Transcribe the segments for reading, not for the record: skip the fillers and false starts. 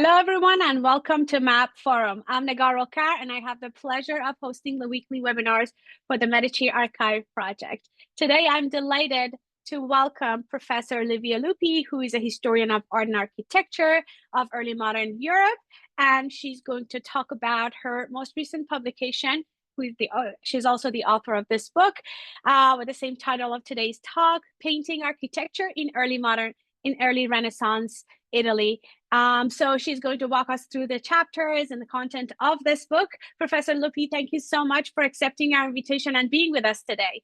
Hello, everyone, and welcome to MAP Forum. I'm Nagar Olkar, and I have the pleasure of hosting the weekly webinars for the Medici Archive project. Today, I'm delighted to welcome Professor Livia Lupi, who is a historian of art and architecture of early modern Europe, and she's going to talk about her most recent publication. She's also the author of this book with the same title of today's talk, Painting Architecture in Early Renaissance Italy. So she's going to walk us through the chapters and the content of this book. Professor Lupi, thank you so much for accepting our invitation and being with us today.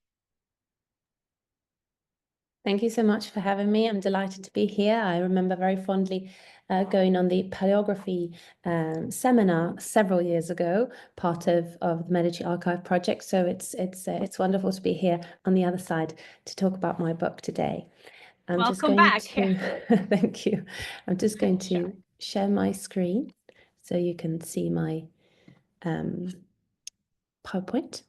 Thank you so much for having me. I'm delighted to be here. I remember very fondly going on the paleography seminar several years ago, part of the Medici Archive project. So it's wonderful to be here on the other side to talk about my book today. Welcome back. Thank you. I'm just going to share my screen so you can see my PowerPoint.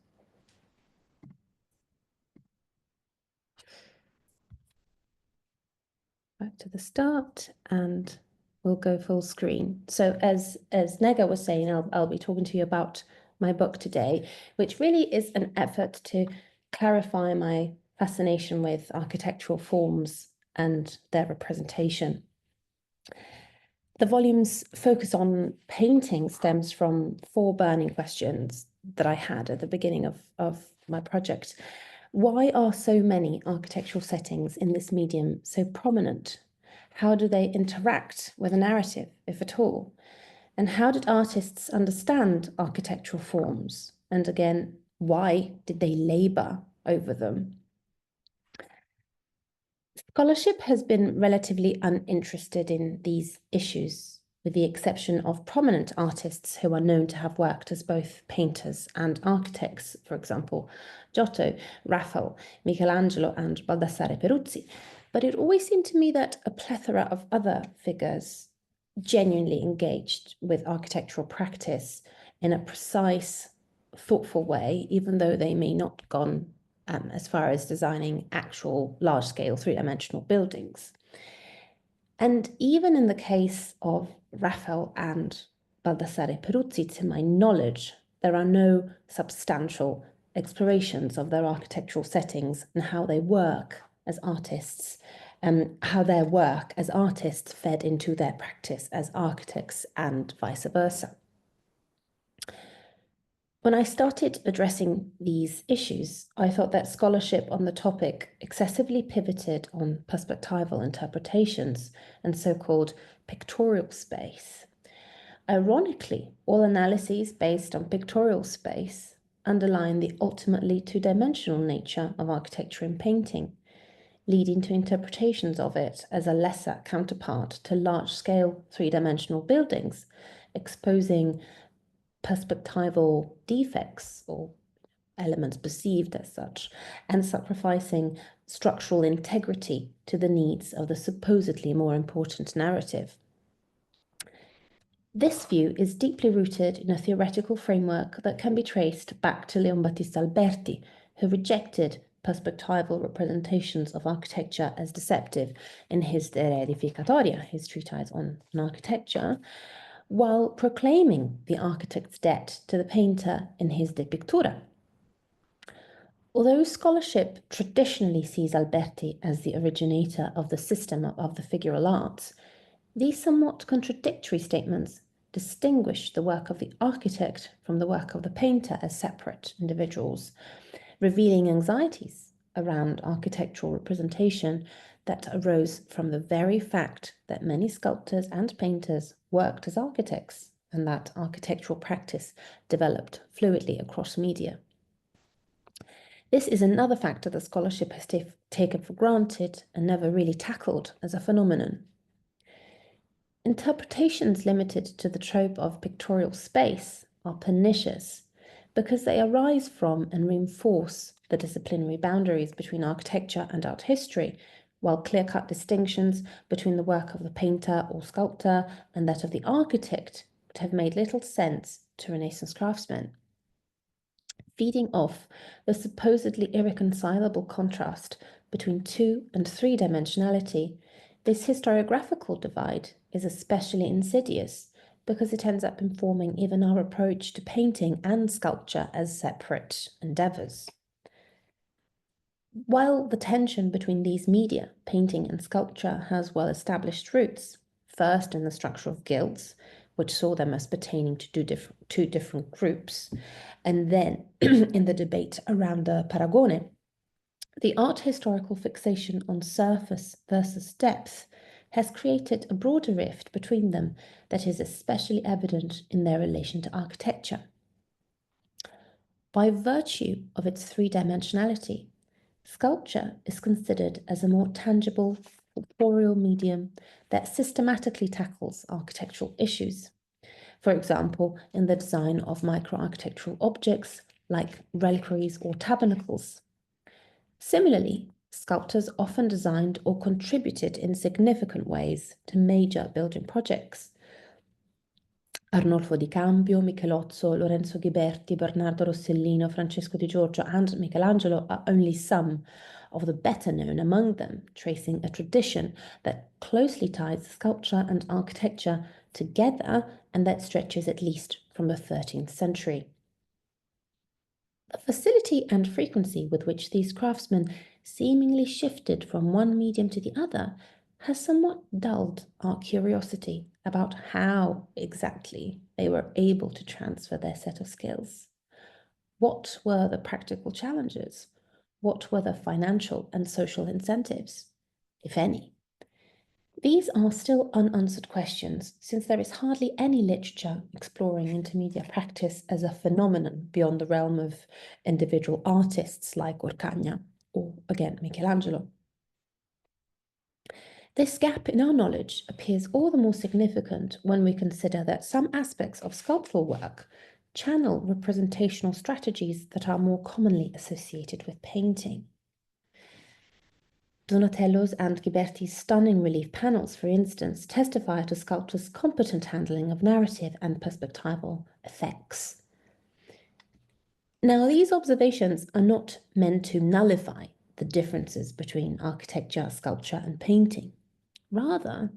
Back to the start, and we'll go full screen. So as Nega was saying, I'll be talking to you about my book today, which really is an effort to clarify my fascination with architectural forms and their representation. The volume's focus on painting stems from 4 burning questions that I had at the beginning of my project. Why are so many architectural settings in this medium so prominent? How do they interact with a narrative, if at all? And how did artists understand architectural forms? And again, why did they labor over them? Scholarship has been relatively uninterested in these issues, with the exception of prominent artists who are known to have worked as both painters and architects, for example, Giotto, Raphael, Michelangelo, and Baldassare Peruzzi. But it always seemed to me that a plethora of other figures genuinely engaged with architectural practice in a precise, thoughtful way, even though they may not have gone as far as designing actual large-scale three-dimensional buildings. And even in the case of Raphael and Baldassare Peruzzi, to my knowledge, there are no substantial explorations of their architectural settings and how they work as artists, and how their work as artists fed into their practice as architects and vice versa. When I started addressing these issues, I thought that scholarship on the topic excessively pivoted on perspectival interpretations and so-called pictorial space. Ironically, all analyses based on pictorial space underline the ultimately two-dimensional nature of architecture and painting, leading to interpretations of it as a lesser counterpart to large-scale three-dimensional buildings, exposing perspectival defects or elements perceived as such, and sacrificing structural integrity to the needs of the supposedly more important narrative. This view is deeply rooted in a theoretical framework that can be traced back to Leon Battista Alberti, who rejected perspectival representations of architecture as deceptive in his De Re Edificatoria, his treatise on architecture, while proclaiming the architect's debt to the painter in his De Pictura. Although scholarship traditionally sees Alberti as the originator of the system of the figural arts, these somewhat contradictory statements distinguish the work of the architect from the work of the painter as separate individuals, revealing anxieties around architectural representation that arose from the very fact that many sculptors and painters worked as architects and that architectural practice developed fluidly across media. This is another factor that scholarship has taken for granted and never really tackled as a phenomenon. Interpretations limited to the trope of pictorial space are pernicious because they arise from and reinforce the disciplinary boundaries between architecture and art history, while clear-cut distinctions between the work of the painter or sculptor and that of the architect would have made little sense to Renaissance craftsmen. Feeding off the supposedly irreconcilable contrast between two- and three-dimensionality, this historiographical divide is especially insidious because it ends up informing even our approach to painting and sculpture as separate endeavours. While the tension between these media, painting and sculpture, has well-established roots, first in the structure of guilds, which saw them as pertaining to two different groups, and then in the debate around the paragone, the art historical fixation on surface versus depth has created a broader rift between them that is especially evident in their relation to architecture. By virtue of its three-dimensionality, sculpture is considered as a more tangible, corporeal medium that systematically tackles architectural issues. For example, in the design of micro-architectural objects like reliquaries or tabernacles. Similarly, sculptors often designed or contributed in significant ways to major building projects. Arnolfo di Cambio, Michelozzo, Lorenzo Ghiberti, Bernardo Rossellino, Francesco di Giorgio, and Michelangelo are only some of the better known among them, tracing a tradition that closely ties sculpture and architecture together and that stretches at least from the 13th century. The facility and frequency with which these craftsmen seemingly shifted from one medium to the other has somewhat dulled our curiosity about how exactly they were able to transfer their set of skills. What were the practical challenges? What were the financial and social incentives, if any? These are still unanswered questions, since there is hardly any literature exploring intermedia practice as a phenomenon beyond the realm of individual artists like Orcagna or, again, Michelangelo. This gap in our knowledge appears all the more significant when we consider that some aspects of sculptural work channel representational strategies that are more commonly associated with painting. Donatello's and Ghiberti's stunning relief panels, for instance, testify to sculptors' competent handling of narrative and perspectival effects. Now, these observations are not meant to nullify the differences between architecture, sculpture, and painting. Rather,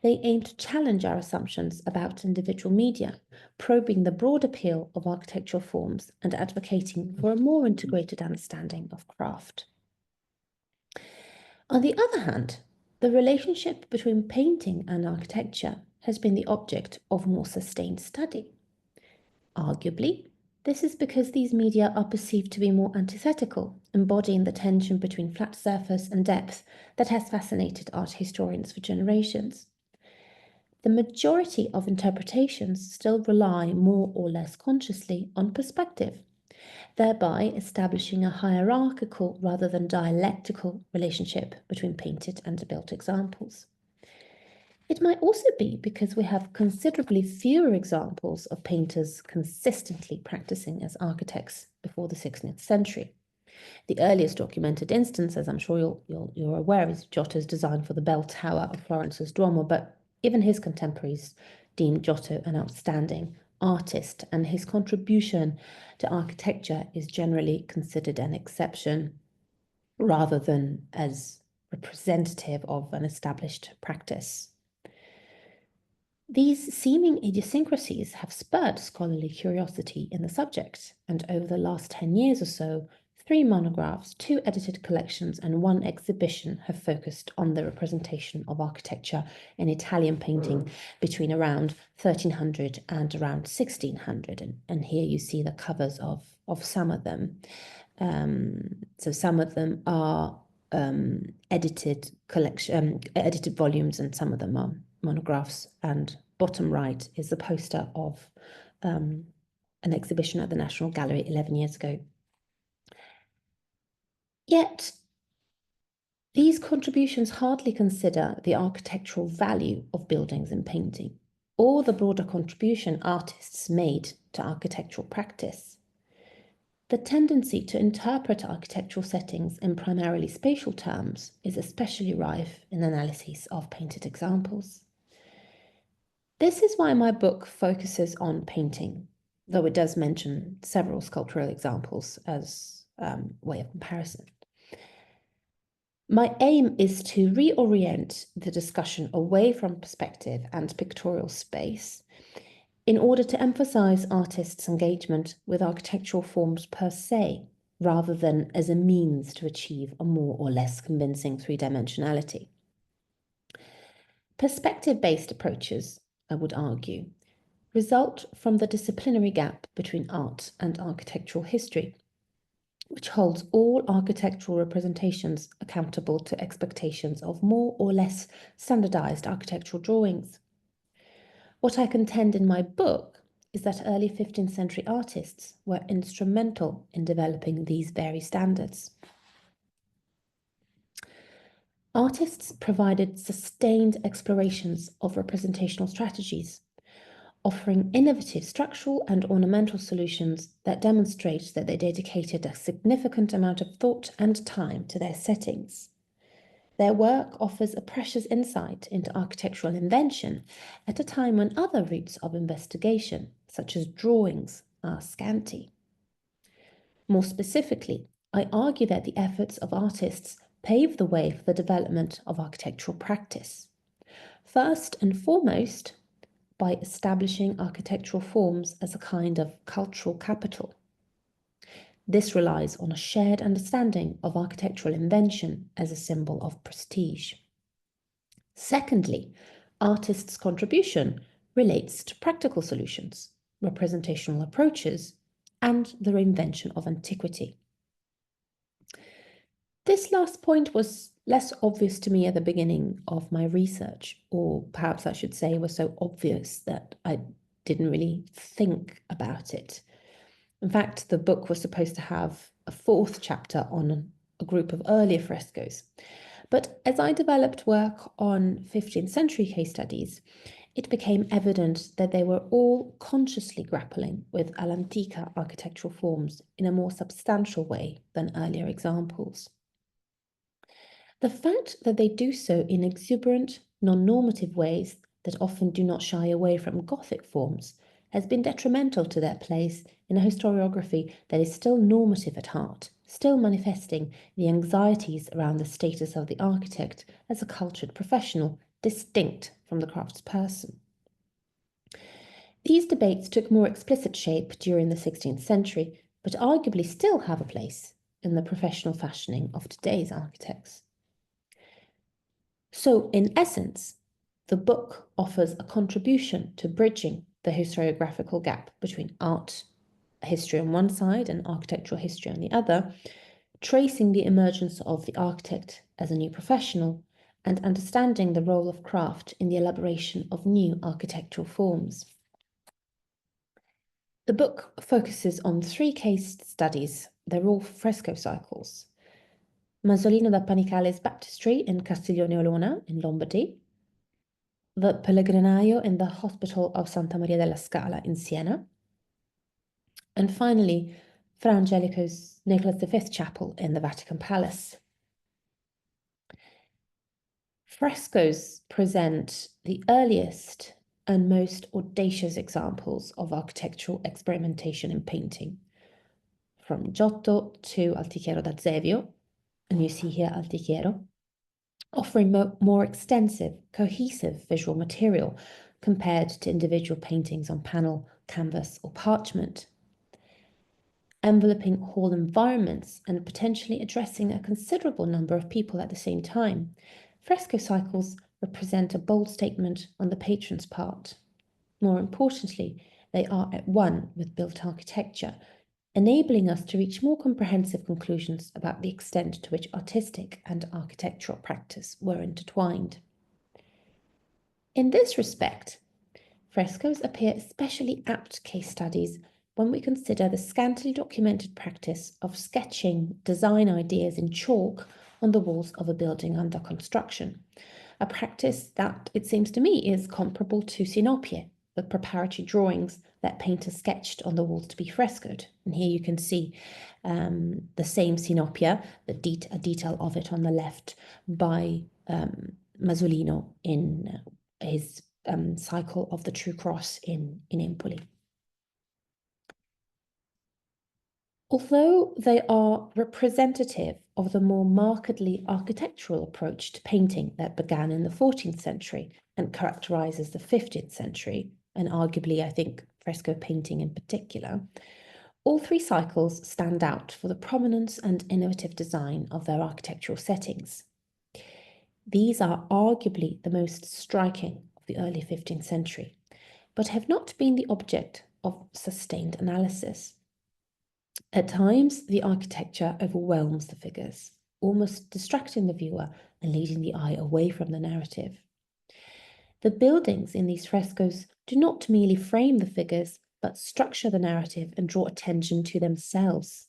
they aim to challenge our assumptions about individual media, probing the broad appeal of architectural forms and advocating for a more integrated understanding of craft. On the other hand, the relationship between painting and architecture has been the object of more sustained study. Arguably, this is because these media are perceived to be more antithetical, embodying the tension between flat surface and depth that has fascinated art historians for generations. The majority of interpretations still rely more or less consciously on perspective, thereby establishing a hierarchical rather than dialectical relationship between painted and built examples. It might also be because we have considerably fewer examples of painters consistently practicing as architects before the 16th century. The earliest documented instance, as I'm sure you're aware, is Giotto's design for the bell tower of Florence's Duomo, but even his contemporaries deemed Giotto an outstanding artist, and his contribution to architecture is generally considered an exception rather than as representative of an established practice. These seeming idiosyncrasies have spurred scholarly curiosity in the subject, and over the last 10 years or so, 3 monographs, 2 edited collections, and 1 exhibition have focused on the representation of architecture in Italian painting between around 1300 and around 1600. And here you see the covers of some of them. So some of them are edited volumes, and some of them are monographs, and bottom right is the poster of an exhibition at the National Gallery 11 years ago. Yet, these contributions hardly consider the architectural value of buildings and painting, or the broader contribution artists made to architectural practice. The tendency to interpret architectural settings in primarily spatial terms is especially rife in analyses of painted examples. This is why my book focuses on painting, though it does mention several sculptural examples as way of comparison. My aim is to reorient the discussion away from perspective and pictorial space in order to emphasize artists' engagement with architectural forms per se, rather than as a means to achieve a more or less convincing three-dimensionality. Perspective-based approaches, I would argue, result from the disciplinary gap between art and architectural history, which holds all architectural representations accountable to expectations of more or less standardized architectural drawings. What I contend in my book is that early 15th century artists were instrumental in developing these very standards. Artists provided sustained explorations of representational strategies, offering innovative structural and ornamental solutions that demonstrate that they dedicated a significant amount of thought and time to their settings. Their work offers a precious insight into architectural invention at a time when other routes of investigation, such as drawings, are scanty. More specifically, I argue that the efforts of artists paved the way for the development of architectural practice. First and foremost, by establishing architectural forms as a kind of cultural capital. This relies on a shared understanding of architectural invention as a symbol of prestige. Secondly, artists' contribution relates to practical solutions, representational approaches, and the reinvention of antiquity. This last point was less obvious to me at the beginning of my research, or perhaps I should say was so obvious that I didn't really think about it. In fact, the book was supposed to have a fourth chapter on a group of earlier frescoes. But as I developed work on 15th century case studies, it became evident that they were all consciously grappling with all'antica architectural forms in a more substantial way than earlier examples. The fact that they do so in exuberant, non-normative ways that often do not shy away from Gothic forms has been detrimental to their place in a historiography that is still normative at heart, still manifesting the anxieties around the status of the architect as a cultured professional, distinct from the craftsperson. These debates took more explicit shape during the 16th century, but arguably still have a place in the professional fashioning of today's architects. So, in essence, the book offers a contribution to bridging the historiographical gap between art history on one side and architectural history on the other, tracing the emergence of the architect as a new professional and understanding the role of craft in the elaboration of new architectural forms. The book focuses on 3 case studies. They're all fresco cycles. Masolino da Panicale's baptistry in Castiglione Olona in Lombardy, the Pellegrinaio in the Hospital of Santa Maria della Scala in Siena, and finally, Fra Angelico's Nicholas V Chapel in the Vatican Palace. Frescoes present the earliest and most audacious examples of architectural experimentation in painting, from Giotto to Altichiero da Zevio, and you see here Altichiero, offering more extensive, cohesive visual material compared to individual paintings on panel, canvas, or parchment, enveloping whole environments and potentially addressing a considerable number of people at the same time. Fresco cycles represent a bold statement on the patron's part. More importantly, they are at one with built architecture, enabling us to reach more comprehensive conclusions about the extent to which artistic and architectural practice were intertwined. In this respect, frescoes appear especially apt case studies when we consider the scantily documented practice of sketching design ideas in chalk on the walls of a building under construction, a practice that, it seems to me, is comparable to synopia, the preparatory drawings that painters sketched on the walls to be frescoed. And here you can see the same synopia, a detail of it on the left, by Masolino in his cycle of the True Cross in Empoli. Although they are representative of the more markedly architectural approach to painting that began in the 14th century and characterizes the 15th century, and arguably, I think, fresco painting in particular, all three cycles stand out for the prominence and innovative design of their architectural settings. These are arguably the most striking of the early 15th century, but have not been the object of sustained analysis. At times, the architecture overwhelms the figures, almost distracting the viewer and leading the eye away from the narrative. The buildings in these frescoes do not merely frame the figures, but structure the narrative and draw attention to themselves,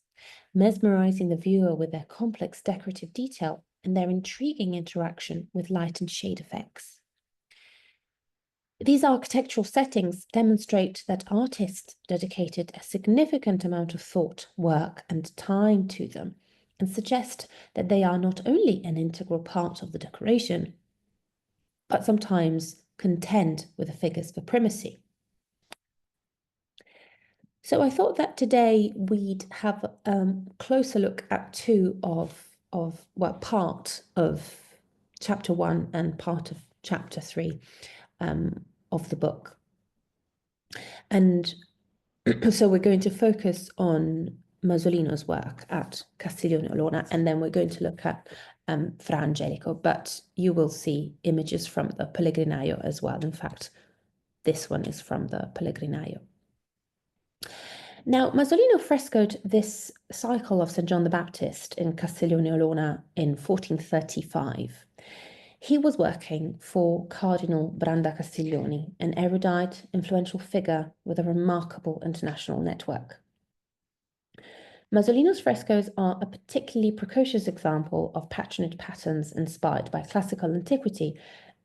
mesmerizing the viewer with their complex decorative detail and their intriguing interaction with light and shade effects. These architectural settings demonstrate that artists dedicated a significant amount of thought, work, and time to them, and suggest that they are not only an integral part of the decoration, but sometimes contend with the figures for primacy. So I thought that today we'd have a closer look at part of chapter 1 and part of chapter 3 of the book. And so we're going to focus on Masolino's work at Castiglione Olona, and then we're going to look at Fra Angelico, but you will see images from the Pellegrinaio as well. In fact, this one is from the Pellegrinaio. Now, Masolino frescoed this cycle of St. John the Baptist in Castiglione Olona in 1435. He was working for Cardinal Branda Castiglione, an erudite, influential figure with a remarkable international network. Masolino's frescoes are a particularly precocious example of patronage patterns inspired by classical antiquity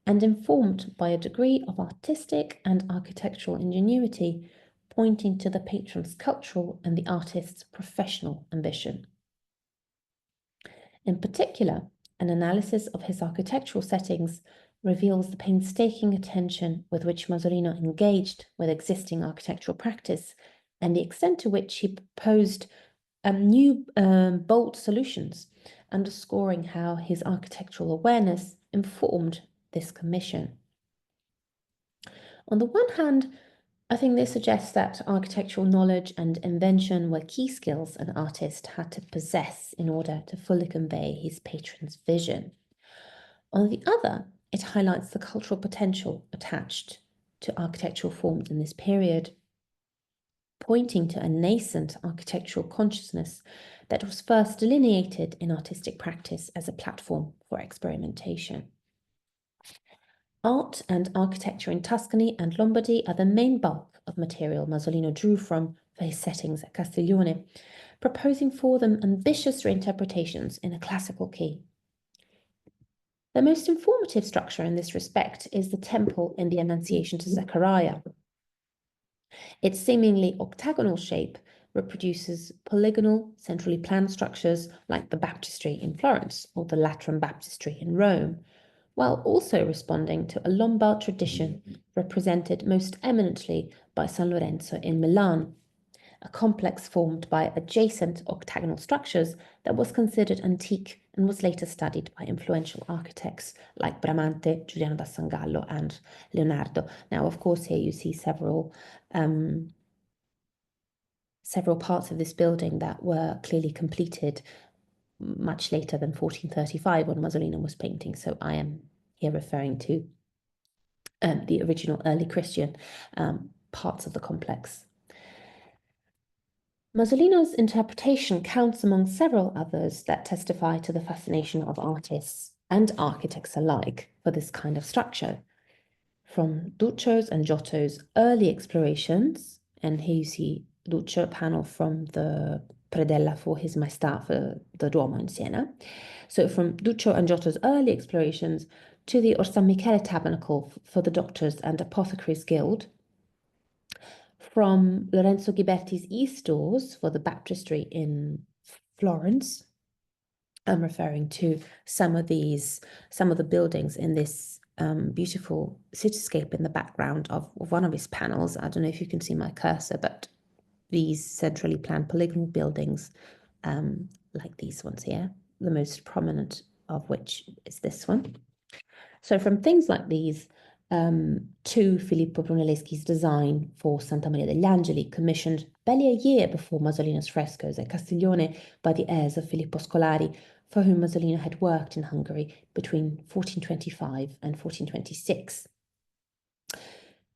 and informed by a degree of artistic and architectural ingenuity, pointing to the patron's cultural and the artist's professional ambition. In particular, an analysis of his architectural settings reveals the painstaking attention with which Masolino engaged with existing architectural practice and the extent to which he proposed new bold solutions, underscoring how his architectural awareness informed this commission. On the one hand, I think this suggests that architectural knowledge and invention were key skills an artist had to possess in order to fully convey his patron's vision. On the other, it highlights the cultural potential attached to architectural forms in this period, pointing to a nascent architectural consciousness that was first delineated in artistic practice as a platform for experimentation. Art and architecture in Tuscany and Lombardy are the main bulk of material Masolino drew from for his settings at Castiglione, proposing for them ambitious reinterpretations in a classical key. The most informative structure in this respect is the temple in the Annunciation to Zechariah. Its seemingly octagonal shape reproduces polygonal, centrally planned structures like the baptistry in Florence or the Lateran baptistry in Rome, while also responding to a Lombard tradition represented most eminently by San Lorenzo in Milan, a complex formed by adjacent octagonal structures that was considered antique and was later studied by influential architects like Bramante, Giuliano da San Gallo, and Leonardo. Now, of course, here you see several parts of this building that were clearly completed much later than 1435 when Masolino was painting. So I am here referring to the original early Christian parts of the complex. Masolino's interpretation counts among several others that testify to the fascination of artists and architects alike for this kind of structure. From Duccio's and Giotto's early explorations, and here you see Duccio, a panel from the predella for His Maestà for the Duomo in Siena. So from Duccio and Giotto's early explorations to the Or San Michele tabernacle for the Doctors and Apothecaries Guild, from Lorenzo Ghiberti's East Doors for the baptistry in Florence. I'm referring to some of the buildings in this beautiful cityscape in the background of one of his panels. I don't know if you can see my cursor, but these centrally planned polygonal buildings like these ones here, the most prominent of which is this one. So from things like these to Filippo Brunelleschi's design for Santa Maria degli Angeli, commissioned barely a year before Masolino's frescoes at Castiglione by the heirs of Filippo Scolari, for whom Masolino had worked in Hungary between 1425 and 1426.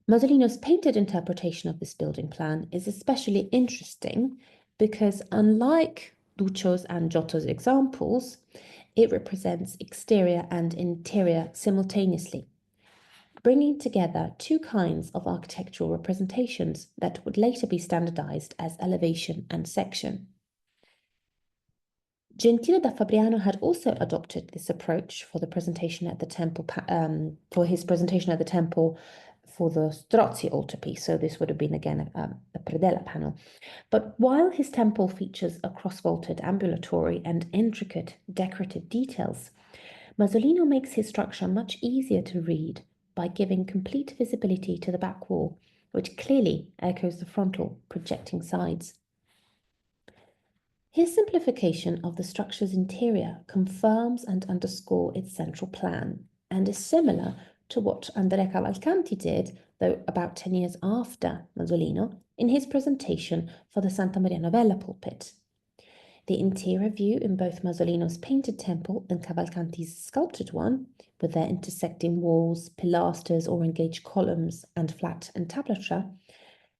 Masolino's painted interpretation of this building plan is especially interesting because, unlike Duccio's and Giotto's examples, it represents exterior and interior simultaneously, bringing together two kinds of architectural representations that would later be standardized as elevation and section. Gentile da Fabriano had also adopted this approach for the presentation at the temple, for the Strozzi altarpiece. So this would have been again a predella panel. But while his temple features a cross-vaulted ambulatory and intricate decorative details, Masolino makes his structure much easier to read by giving complete visibility to the back wall, which clearly echoes the frontal projecting sides. His simplification of the structure's interior confirms and underscores its central plan, and is similar to what Andrea Cavalcanti did, though about 10 years after Masolino, in his presentation for the Santa Maria Novella pulpit. The interior view in both Masolino's painted temple and Cavalcanti's sculpted one, with their intersecting walls, pilasters or engaged columns, and flat entablature,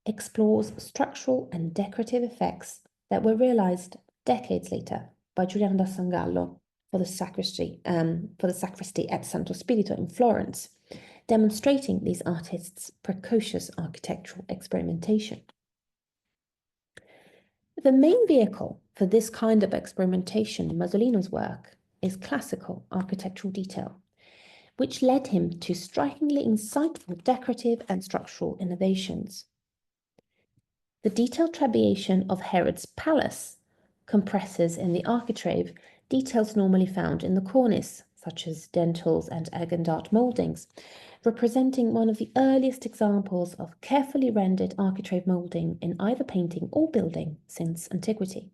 explores structural and decorative effects that were realized decades later by Giuliano da Sangallo for the sacristy at Santo Spirito in Florence, demonstrating these artists' precocious architectural experimentation. The main vehicle for this kind of experimentation in Masolino's work is classical architectural detail, which led him to strikingly insightful decorative and structural innovations. The detailed trabeation of Herod's palace compresses in the architrave details normally found in the cornice, such as dentils and egg and dart mouldings, representing one of the earliest examples of carefully rendered architrave moulding in either painting or building since antiquity.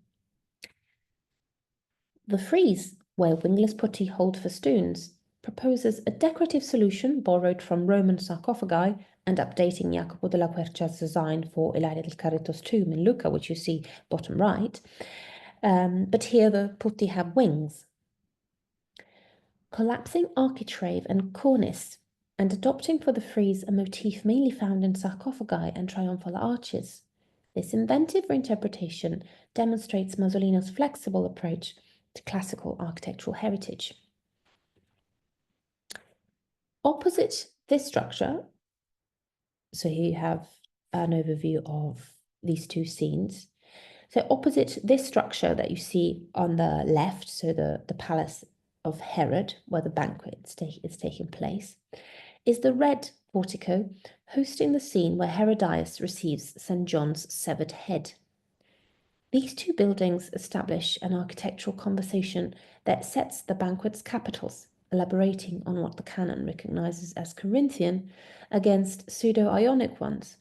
The frieze, where wingless putti hold festoons, proposes a decorative solution borrowed from Roman sarcophagi and updating Jacopo della Quercia's design for Ilaria del Carretto's tomb in Lucca, which you see bottom right. But here the putti have wings. Collapsing architrave and cornice and adopting for the frieze a motif mainly found in sarcophagi and triumphal arches. This inventive reinterpretation demonstrates Masolino's flexible approach to classical architectural heritage. Opposite this structure, so here you have an overview of these two scenes. So opposite this structure that you see on the left, so the palace of Herod, where the banquet is taking place, is the red portico hosting the scene where Herodias receives St. John's severed head. These two buildings establish an architectural conversation that sets the banquet's capitals, elaborating on what the canon recognizes as Corinthian against pseudo-Ionic ones,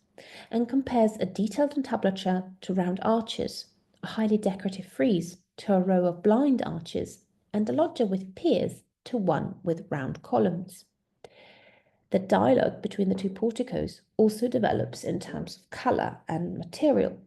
and compares a detailed entablature to round arches, a highly decorative frieze to a row of blind arches, and a loggia with piers to one with round columns. The dialogue between the two porticos also develops in terms of colour and material,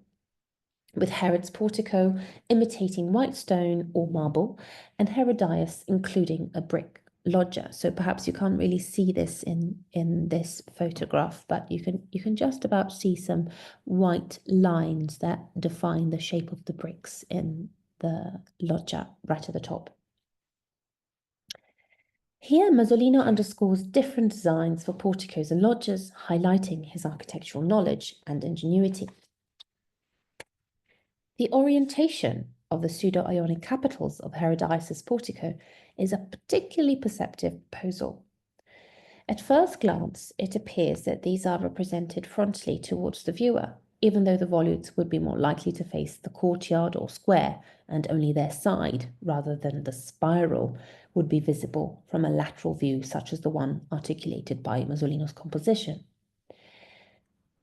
with Herod's portico imitating white stone or marble, and Herodias including a brick loggia. So perhaps you can't really see this in this photograph, but you can just about see some white lines that define the shape of the bricks in the loggia right at the top. Here, Masolino underscores different designs for porticos and loggias, highlighting his architectural knowledge and ingenuity. The orientation of the pseudo-Ionic capitals of Herodias' portico is a particularly perceptive proposal. At first glance, it appears that these are represented frontally towards the viewer, even though the volutes would be more likely to face the courtyard or square, and only their side, rather than the spiral, would be visible from a lateral view such as the one articulated by Masolino's composition.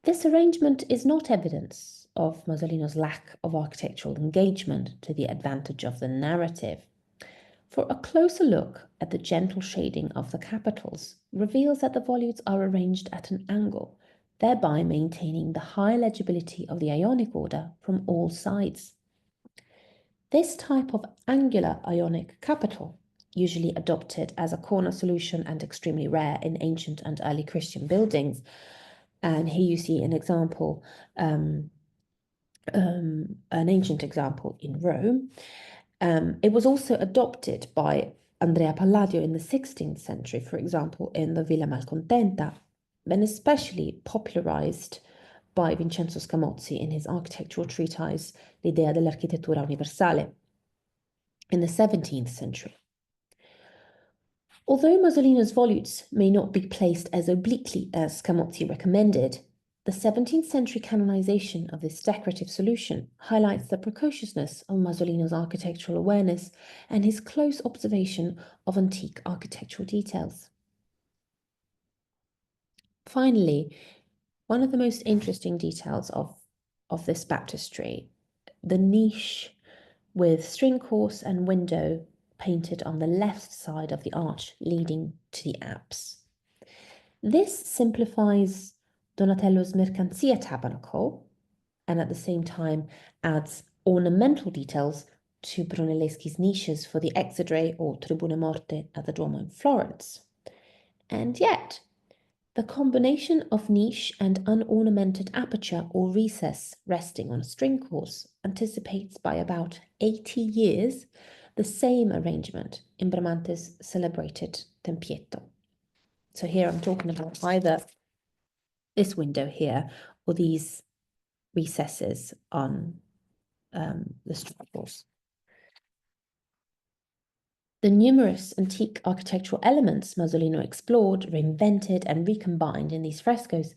This arrangement is not evidence of Masolino's lack of architectural engagement to the advantage of the narrative. For a closer look at the gentle shading of the capitals reveals that the volutes are arranged at an angle, thereby maintaining the high legibility of the Ionic order from all sides. This type of angular Ionic capital, usually adopted as a corner solution and extremely rare in ancient and early Christian buildings, and here you see an example, an ancient example in Rome. It was also adopted by Andrea Palladio in the 16th century, for example, in the Villa Malcontenta, and especially popularized by Vincenzo Scamozzi in his architectural treatise L'idea dell'architettura universale in the 17th century. Although Masolino's volutes may not be placed as obliquely as Scamozzi recommended, the 17th century canonization of this decorative solution highlights the precociousness of Masolino's architectural awareness and his close observation of antique architectural details. Finally, one of the most interesting details of this baptistry, the niche with string course and window painted on the left side of the arch leading to the apse. This simplifies Donatello's Mercanzia tabernacle and at the same time adds ornamental details to Brunelleschi's niches for the Exedre or Tribune Morte at the Duomo in Florence. And yet, the combination of niche and unornamented aperture or recess resting on a string course anticipates by about 80 years the same arrangement in Bramante's celebrated Tempietto. So here I'm talking about either this window here or these recesses on the string course. The numerous antique architectural elements Masolino explored, reinvented, and recombined in these frescoes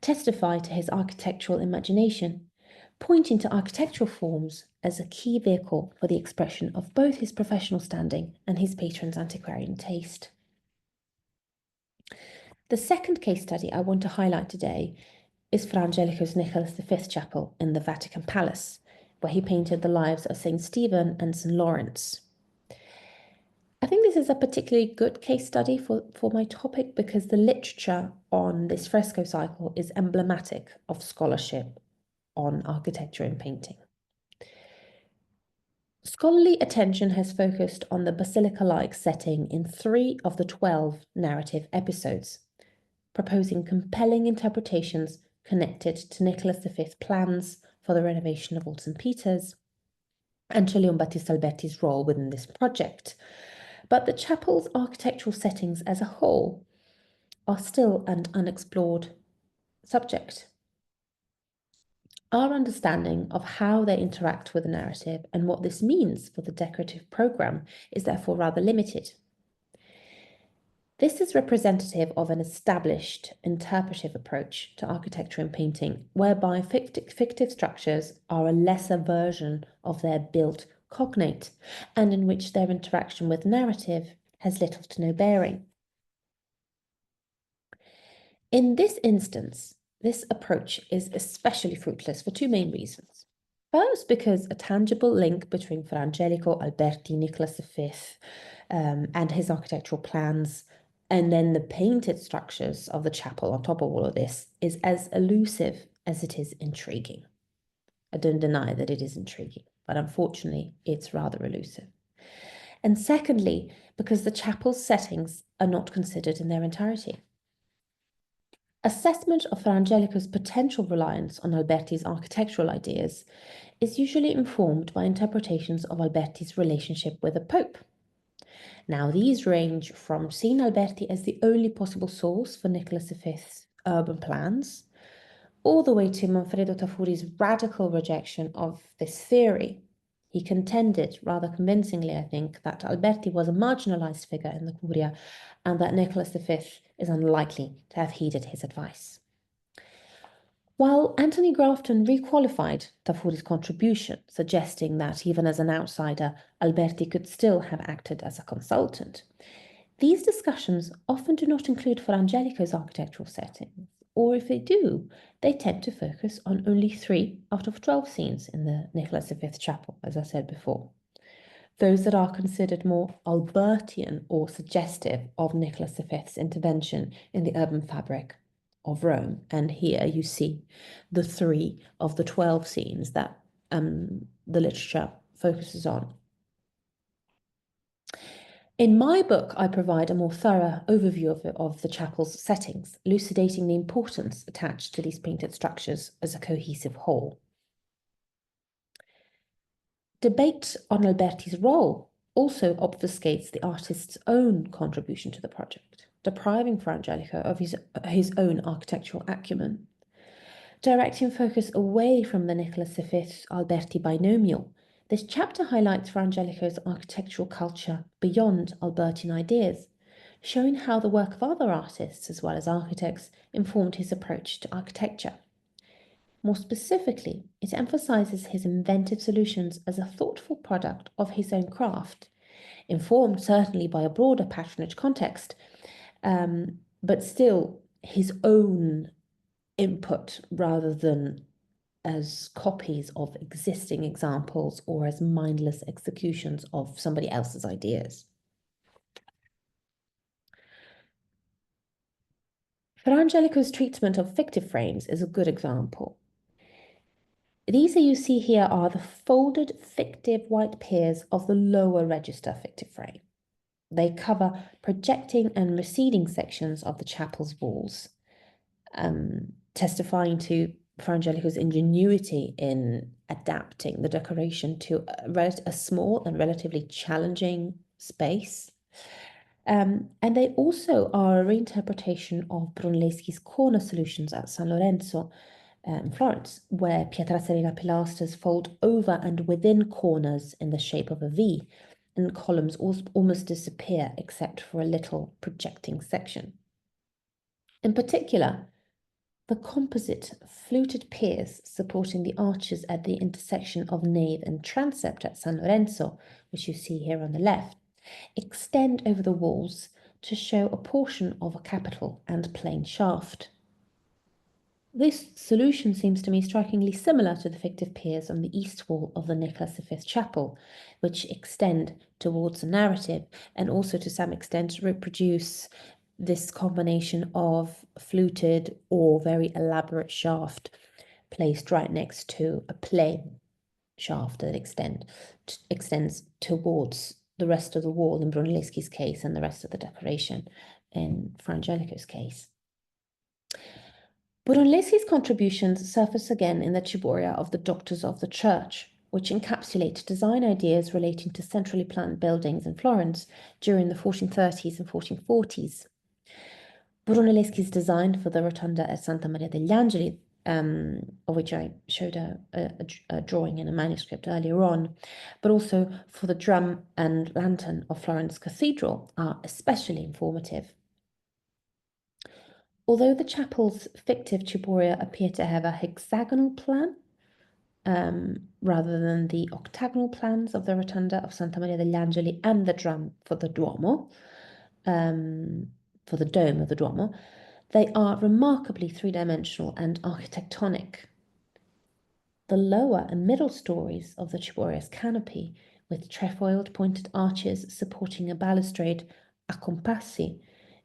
testify to his architectural imagination, pointing to architectural forms as a key vehicle for the expression of both his professional standing and his patron's antiquarian taste. The second case study I want to highlight today is Fra Angelico's Nicholas V Chapel in the Vatican Palace, where he painted the lives of St. Stephen and St. Lawrence. I think this is a particularly good case study for my topic because the literature on this fresco cycle is emblematic of scholarship on architecture and painting. Scholarly attention has focused on the basilica-like setting in 3 of the 12 narrative episodes, proposing compelling interpretations connected to Nicholas V's plans for the renovation of Old St. Peter's and to Leon Battista Alberti's role within this project. But the chapel's architectural settings as a whole are still an unexplored subject. Our understanding of how they interact with the narrative and what this means for the decorative programme is therefore rather limited. This is representative of an established interpretive approach to architecture and painting, whereby fictive structures are a lesser version of their built cognate, and in which their interaction with narrative has little to no bearing. In this instance, this approach is especially fruitless for 2 main reasons. First, because a tangible link between Fra Angelico, Alberti, Nicholas V, and his architectural plans, and then the painted structures of the chapel on top of all of this, is as elusive as it is intriguing. I don't deny that it is intriguing, but unfortunately, it's rather elusive. And secondly, because the chapel's settings are not considered in their entirety. Assessment of Fra Angelico's potential reliance on Alberti's architectural ideas is usually informed by interpretations of Alberti's relationship with the Pope. Now, these range from seeing Alberti as the only possible source for Nicholas V's urban plans, all the way to Manfredo Tafuri's radical rejection of this theory. He contended, rather convincingly, I think, that Alberti was a marginalized figure in the Curia and that Nicholas V is unlikely to have heeded his advice. While Anthony Grafton requalified Tafuri's contribution, suggesting that even as an outsider, Alberti could still have acted as a consultant, these discussions often do not include Fra Angelico's architectural settings, or if they do, they tend to focus on only 3 out of 12 scenes in the Nicholas V chapel, as I said before. Those that are considered more Albertian or suggestive of Nicholas V's intervention in the urban fabric of Rome. And here you see the 3 of the 12 scenes that the literature focuses on. In my book, I provide a more thorough overview of the chapel's settings, elucidating the importance attached to these painted structures as a cohesive whole. Debate on Alberti's role also obfuscates the artist's own contribution to the project, depriving Fra Angelico of his own architectural acumen. Directing focus away from the Nicholas V Alberti binomial, this chapter highlights Fra Angelico's architectural culture beyond Albertine ideas, showing how the work of other artists as well as architects informed his approach to architecture. More specifically, it emphasizes his inventive solutions as a thoughtful product of his own craft, informed certainly by a broader patronage context, but still his own input rather than as copies of existing examples or as mindless executions of somebody else's ideas. Fra Angelico's treatment of fictive frames is a good example. These that you see here are the folded fictive white piers of the lower register fictive frame. They cover projecting and receding sections of the chapel's walls, testifying to Fra Angelico's ingenuity in adapting the decoration to a small and relatively challenging space. And they also are a reinterpretation of Brunelleschi's corner solutions at San Lorenzo in Florence, where pietrazzarina pilasters fold over and within corners in the shape of a V, and columns almost disappear except for a little projecting section. In particular, the composite fluted piers supporting the arches at the intersection of nave and transept at San Lorenzo, which you see here on the left, extend over the walls to show a portion of a capital and plain shaft. This solution seems to me strikingly similar to the fictive piers on the east wall of the Nicholas V chapel, which extend towards the narrative and also to some extent reproduce this combination of fluted or very elaborate shaft placed right next to a plain shaft that extends towards the rest of the wall in Brunelleschi's case and the rest of the decoration in Fra Angelico's case. Brunelleschi's contributions surface again in the Ciboria of the Doctors of the Church, which encapsulate design ideas relating to centrally planned buildings in Florence during the 1430s and 1440s. Brunelleschi's design for the rotunda at Santa Maria degli Angeli, of which I showed a drawing in a manuscript earlier on, but also for the drum and lantern of Florence Cathedral are especially informative. Although the chapel's fictive ciboria appear to have a hexagonal plan, rather than the octagonal plans of the rotunda of Santa Maria degli Angeli and the drum for the Duomo, for the dome of the Duomo, they are remarkably three-dimensional and architectonic. The lower and middle stories of the ciboria's canopy, with trefoiled pointed arches supporting a balustrade a compassi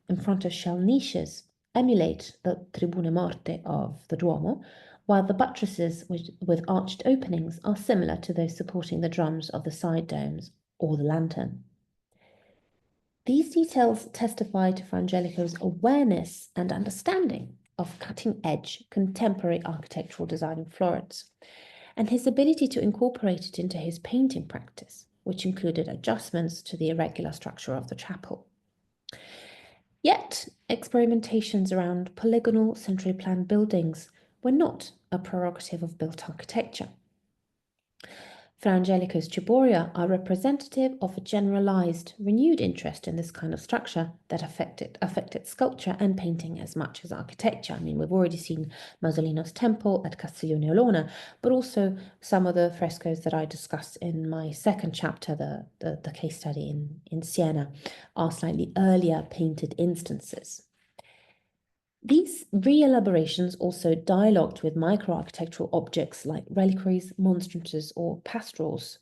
in front of shell niches, emulate the tribune morte of the Duomo, while the buttresses with arched openings are similar to those supporting the drums of the side domes or the lantern. These details testify to Fra Angelico's awareness and understanding of cutting-edge contemporary architectural design in Florence, and his ability to incorporate it into his painting practice, which included adjustments to the irregular structure of the chapel. Yet, experimentations around polygonal, centrally planned buildings were not a prerogative of built architecture. Fra Angelico's ciboria are representative of a generalized, renewed interest in this kind of structure that affected sculpture and painting as much as architecture. I mean, we've already seen Masolino's temple at Castiglione Olona, but also some of the frescoes that I discussed in my second chapter, the case study in Siena, are slightly earlier painted instances. These re-elaborations also dialogued with micro-architectural objects like reliquaries, monstrances, or pastorals.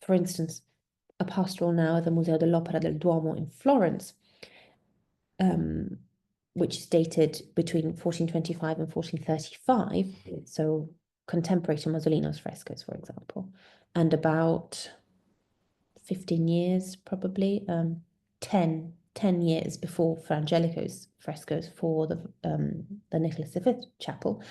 For instance, a pastoral now at the Museo dell'Opera del Duomo in Florence, which is dated between 1425 and 1435, so contemporary to Masolino's frescoes, for example, and about 15 years, probably, 10 years before Fra Angelico's frescoes for the Nicholas V chapel.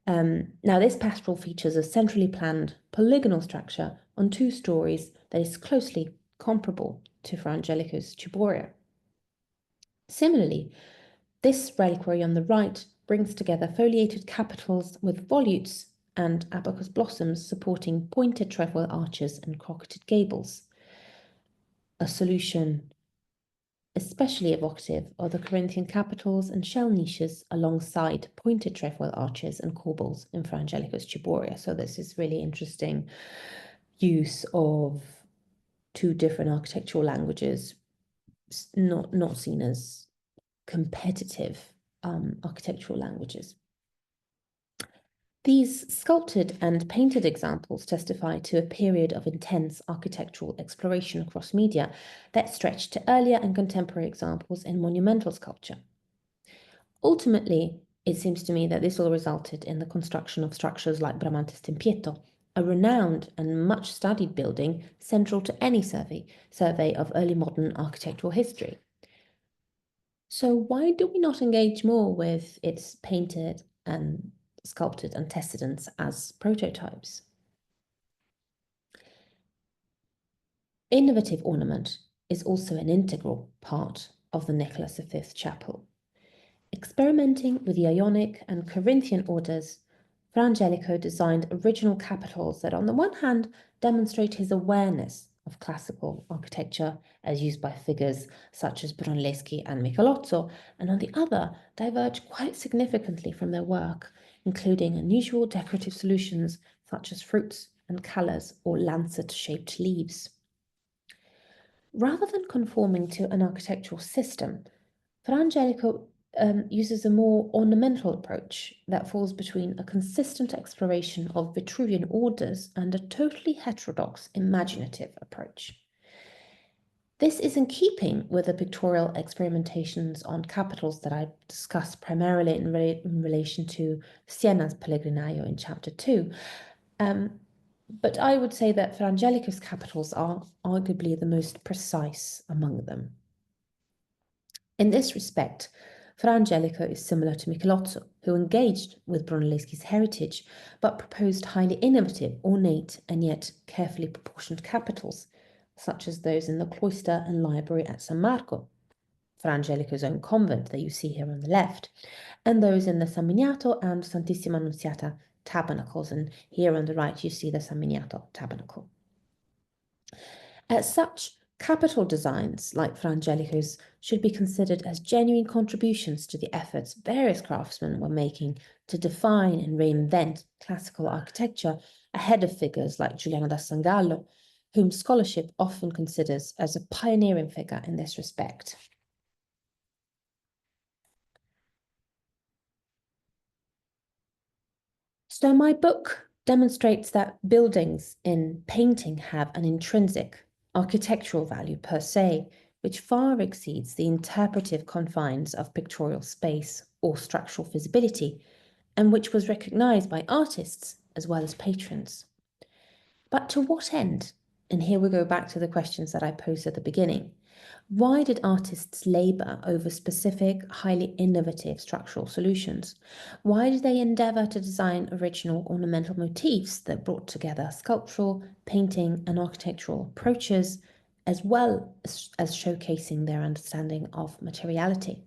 Now, this pastoral features a centrally planned polygonal structure on 2 stories that is closely comparable to Fra Angelico's Ciboria. Similarly, this reliquary on the right brings together foliated capitals with volutes and abacus blossoms supporting pointed trefoil arches and crocketed gables. A solution especially evocative of the Corinthian capitals and shell niches alongside pointed trefoil arches and corbels in Fra Angelico's Ciboria. So this is really interesting use of 2 different architectural languages, not seen as competitive architectural languages. These sculpted and painted examples testify to a period of intense architectural exploration across media that stretched to earlier and contemporary examples in monumental sculpture. Ultimately, it seems to me that this all resulted in the construction of structures like Bramante Stempietto, a renowned and much studied building central to any survey of early modern architectural history. So why do we not engage more with its painted and sculpted antecedents as prototypes? Innovative ornament is also an integral part of the Nicholas V chapel. Experimenting with the Ionic and Corinthian orders, Fra Angelico designed original capitals that on the one hand demonstrate his awareness of classical architecture as used by figures such as Brunelleschi and Michelozzo, and on the other diverge quite significantly from their work, including unusual decorative solutions such as fruits and colours or lancet-shaped leaves. Rather than conforming to an architectural system, Fra Angelico uses a more ornamental approach that falls between a consistent exploration of Vitruvian orders and a totally heterodox imaginative approach. This is in keeping with the pictorial experimentations on capitals that I discussed primarily in relation to Siena's Pellegrinaio in chapter 2. But I would say that Fra Angelico's capitals are arguably the most precise among them. In this respect, Fra Angelico is similar to Michelozzo, who engaged with Brunelleschi's heritage, but proposed highly innovative, ornate, and yet carefully proportioned capitals, such as those in the cloister and library at San Marco, Fra Angelico's own convent that you see here on the left, and those in the San Miniato and Santissima Annunziata tabernacles, and here on the right you see the San Miniato tabernacle. As such, capital designs like Fra Angelico's should be considered as genuine contributions to the efforts various craftsmen were making to define and reinvent classical architecture ahead of figures like Giuliano da Sangallo, whom scholarship often considers as a pioneering figure in this respect. So my book demonstrates that buildings in painting have an intrinsic architectural value per se, which far exceeds the interpretive confines of pictorial space or structural feasibility, and which was recognized by artists as well as patrons. But to what end? And here we go back to the questions that I posed at the beginning. Why did artists labor over specific, highly innovative structural solutions? Why did they endeavor to design original ornamental motifs that brought together sculptural, painting, and architectural approaches, as well as showcasing their understanding of materiality?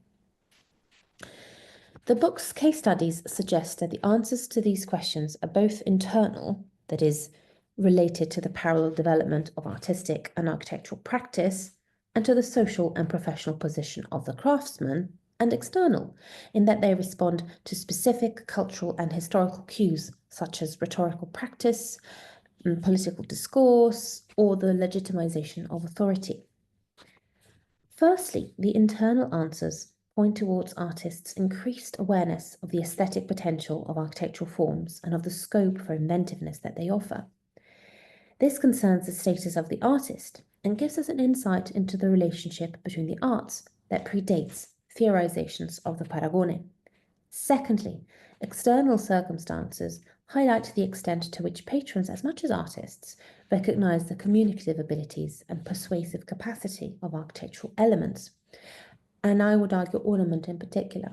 The book's case studies suggest that the answers to these questions are both internal, that is, related to the parallel development of artistic and architectural practice, and to the social and professional position of the craftsman, and external, in that they respond to specific cultural and historical cues, such as rhetorical practice, political discourse, or the legitimization of authority. Firstly, the internal answers point towards artists' increased awareness of the aesthetic potential of architectural forms and of the scope for inventiveness that they offer. This concerns the status of the artist and gives us an insight into the relationship between the arts that predates theorizations of the Paragone. Secondly, external circumstances highlight the extent to which patrons, as much as artists, recognize the communicative abilities and persuasive capacity of architectural elements, and I would argue ornament in particular.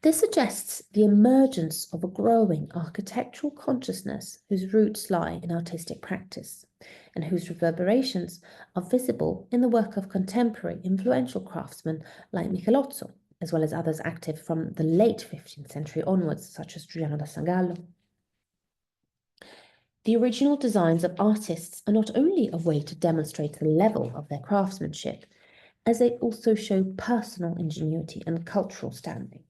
This suggests the emergence of a growing architectural consciousness whose roots lie in artistic practice and whose reverberations are visible in the work of contemporary influential craftsmen like Michelozzo, as well as others active from the late 15th century onwards, such as Giuliano da Sangallo. The original designs of artists are not only a way to demonstrate the level of their craftsmanship, as they also show personal ingenuity and cultural standing.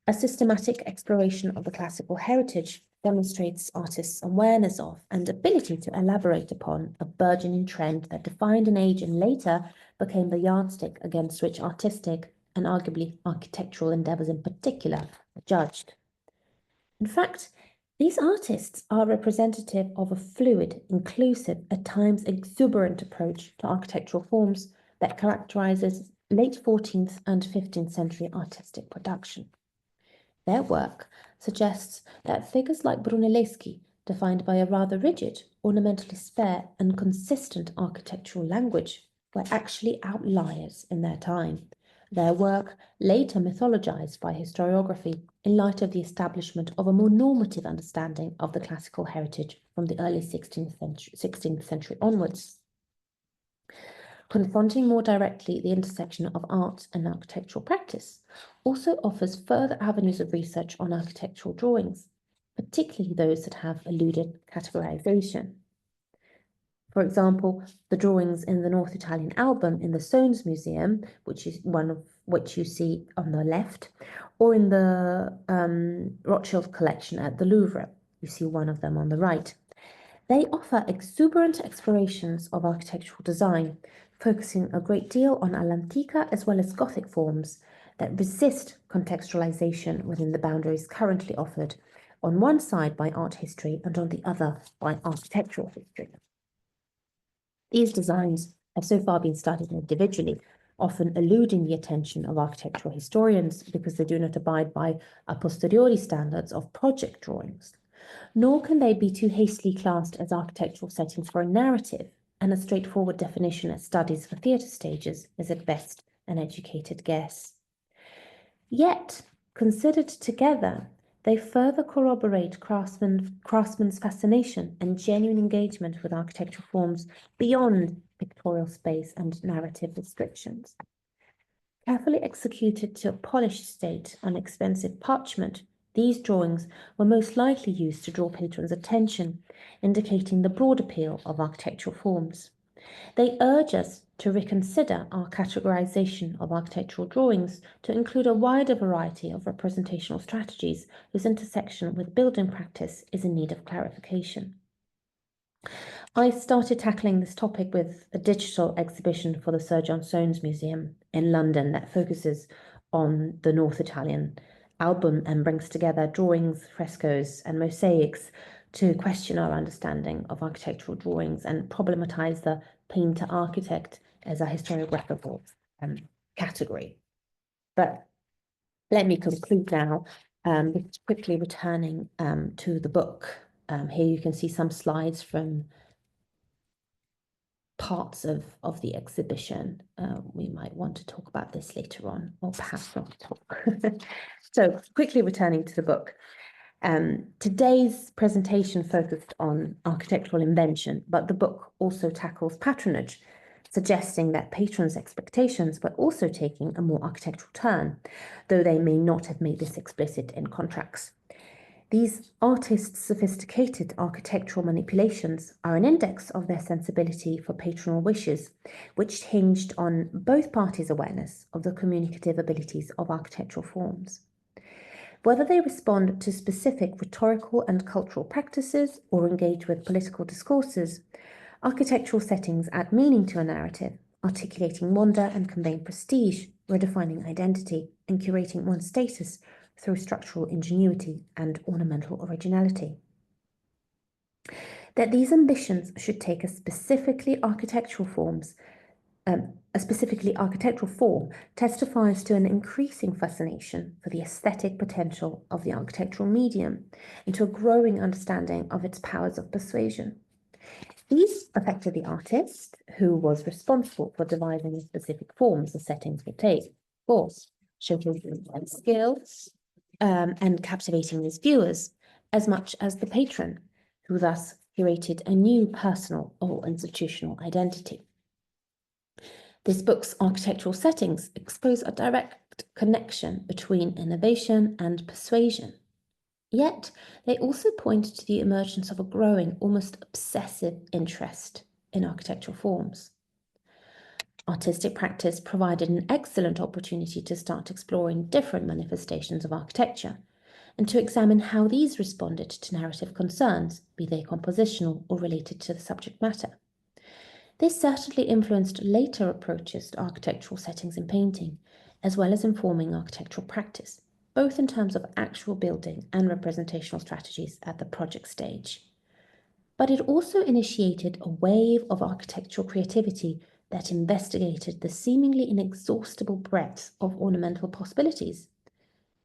A systematic exploration of the classical heritage demonstrates artists' awareness of and ability to elaborate upon a burgeoning trend that defined an age and later became the yardstick against which artistic and arguably architectural endeavors in particular are judged. In fact, these artists are representative of a fluid, inclusive, at times exuberant approach to architectural forms that characterizes late 14th and 15th century artistic production. Their work suggests that figures like Brunelleschi, defined by a rather rigid, ornamentally spare and consistent architectural language, were actually outliers in their time. Their work, later mythologized by historiography in light of the establishment of a more normative understanding of the classical heritage from the early 16th century onwards. Confronting more directly the intersection of art and architectural practice also offers further avenues of research on architectural drawings, particularly those that have eluded categorization. For example, the drawings in the North Italian album in the Soane Museum, which is one of which you see on the left, or in the Rothschild collection at the Louvre, you see one of them on the right. They offer exuberant explorations of architectural design, focusing a great deal on all'antica as well as Gothic forms that resist contextualization within the boundaries currently offered, on one side by art history and on the other by architectural history. These designs have so far been studied individually, often eluding the attention of architectural historians because they do not abide by a posteriori standards of project drawings. Nor can they be too hastily classed as architectural settings for a narrative, and a straightforward definition as studies for theatre stages is at best an educated guess. Yet, considered together, they further corroborate craftsmen's fascination and genuine engagement with architectural forms beyond pictorial space and narrative restrictions. Carefully executed to a polished state on expensive parchment, these drawings were most likely used to draw patrons' attention, indicating the broad appeal of architectural forms. They urge us to reconsider our categorization of architectural drawings to include a wider variety of representational strategies whose intersection with building practice is in need of clarification. I started tackling this topic with a digital exhibition for the Sir John Soane Museum in London that focuses on the North Italian album and brings together drawings, frescoes, and mosaics to question our understanding of architectural drawings and problematize the painter-architect as a historiographical category. But let me conclude now, quickly returning to the book. Here you can see some slides from parts of the exhibition. We might want to talk about this later on, or perhaps not talk. So quickly returning to the book. Today's presentation focused on architectural invention, but the book also tackles patronage, suggesting that patrons' expectations were also taking a more architectural turn, though they may not have made this explicit in contracts. These artists' sophisticated architectural manipulations are an index of their sensibility for patronal wishes, which hinged on both parties' awareness of the communicative abilities of architectural forms. Whether they respond to specific rhetorical and cultural practices or engage with political discourses, architectural settings add meaning to a narrative, articulating wonder and conveying prestige redefining identity and curating one's status through structural ingenuity and ornamental originality. That these ambitions should take a specifically architectural form testifies to an increasing fascination for the aesthetic potential of the architectural medium and to a growing understanding of its powers of persuasion. These affected the artist, who was responsible for devising the specific forms the settings would take, of course, showcasing their skill and captivating his viewers, as much as the patron, who thus curated a new personal or institutional identity. This book's architectural settings expose a direct connection between innovation and persuasion. Yet, they also point to the emergence of a growing, almost obsessive interest in architectural forms. Artistic practice provided an excellent opportunity to start exploring different manifestations of architecture and to examine how these responded to narrative concerns, be they compositional or related to the subject matter. This certainly influenced later approaches to architectural settings in painting, as well as informing architectural practice, both in terms of actual building and representational strategies at the project stage. But it also initiated a wave of architectural creativity that investigated the seemingly inexhaustible breadth of ornamental possibilities,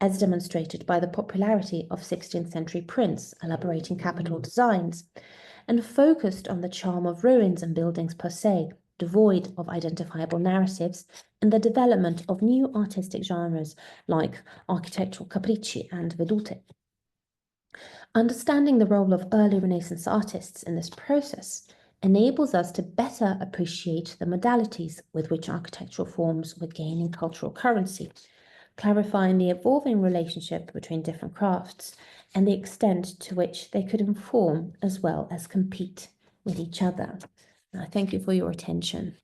as demonstrated by the popularity of 16th century prints elaborating capital designs, and focused on the charm of ruins and buildings per se, devoid of identifiable narratives, and the development of new artistic genres like architectural capricci and vedute. Understanding the role of early Renaissance artists in this process enables us to better appreciate the modalities with which architectural forms were gaining cultural currency, clarifying the evolving relationship between different crafts and the extent to which they could inform as well as compete with each other. Thank you for your attention.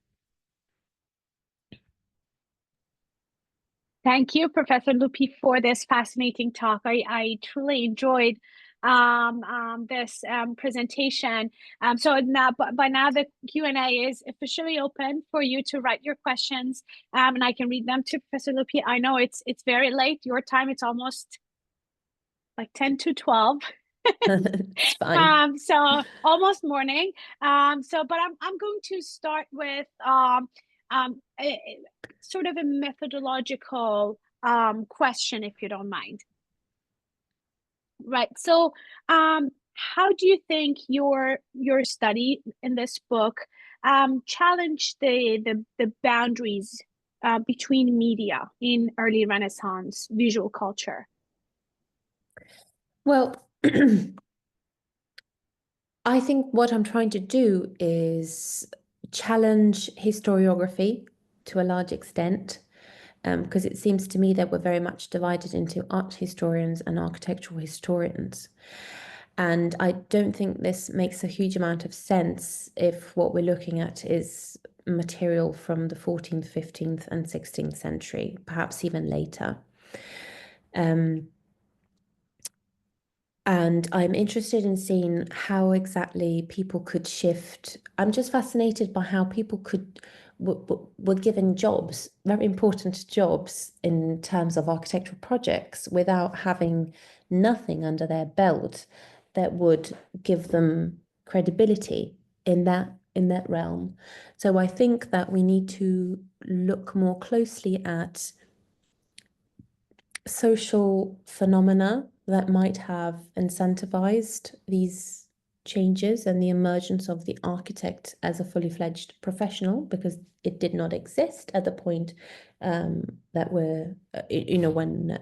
Thank you, Professor Lupi, for this fascinating talk. I truly enjoyed this presentation. So now, by now the Q&A is officially open for you to write your questions, and I can read them to Professor Lupi. I know it's very late, your time, it's almost like 10 to 12. It's fine. So almost morning. But I'm going to start with sort of a methodological question, if you don't mind. Right. So how do you think your study in this book challenged the boundaries between media in early Renaissance visual culture? Well, I think what I'm trying to do is challenge historiography to a large extent, because it seems to me that we're very much divided into art historians and architectural historians. And I don't think this makes a huge amount of sense if what we're looking at is material from the 14th, 15th, and 16th century, perhaps even later. And I'm interested in seeing how exactly people could shift. I'm just fascinated by how people were given jobs, very important jobs in terms of architectural projects, without having nothing under their belt that would give them credibility in that realm. So I think that we need to look more closely at social phenomena that might have incentivized these changes and the emergence of the architect as a fully fledged professional, because it did not exist at the point that we're, when